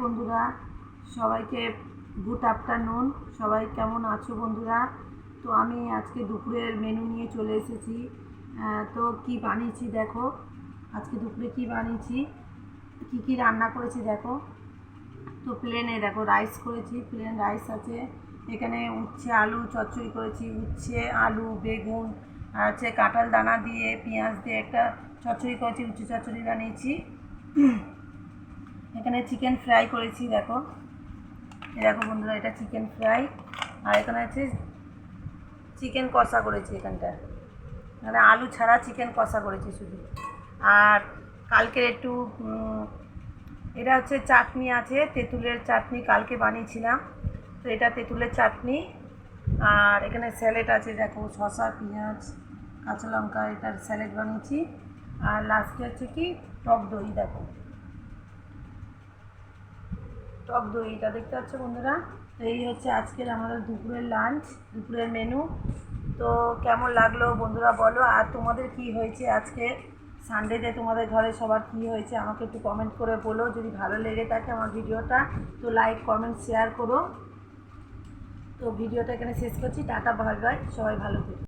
বন্ধুরা, সবাইকে good afternoon. সবাই কেমন আছো বন্ধুরা? তো আমি আজকে দুপুরের মেনু নিয়ে চলে এসেছি। তো কি বানিয়েছি দেখো, আজকে দুপুরে কি বানিয়েছি, কি রান্না করেছি দেখো। তো প্লেনে দেখো রাইস করেছি, প্লেন রাইস আছে। এখানে উচ্ছে আলু চচ্চড়ি করেছি, উচ্ছে আলু বেগুন আর হচ্ছে কাঁঠাল দানা দিয়ে পেঁয়াজ দিয়ে একটা চচ্চড়ি করেছি, উচ্ছে চচ্চড়ি বানিয়েছি। এখানে চিকেন ফ্রাই করেছি দেখো, দেখো বন্ধুরা, এটা চিকেন ফ্রাই। আর এখানে আছে চিকেন কষা করেছি, এখানটা মানে আলু ছাড়া চিকেন কষা করেছি শুধু। আর কালকের একটু এটা হচ্ছে চাটনি আছে, তেঁতুলের চাটনি কালকে বানিয়েছিলাম, তো এটা তেঁতুলের চাটনি। আর এখানে স্যালাড আছে দেখো, শসা পেঁয়াজ কাঁচা লঙ্কা, এটার স্যালাড বানিয়েছি। আর লাস্টে হচ্ছে কি টক দই, দেখো টক দই, এটা দেখতে পাচ্ছ বন্ধুরা। তো এই হচ্ছে আজকের আমাদের দুপুরের লাঞ্চ, দুপুরের মেনু। তো কেমন লাগলো বন্ধুরা বলো, আর তোমাদের কি হয়েছে আজকে সানডেতে, তোমাদের ঘরে সবার কি হয়েছে আমাকে একটু কমেন্ট করে বলো। যদি ভালো লেগে থাকে আমার ভিডিওটা তো লাইক কমেন্ট শেয়ার করো। তো ভিডিওটা এখানে শেষ করছি, টাটা বাই বাই, সবাই ভালো থেকো।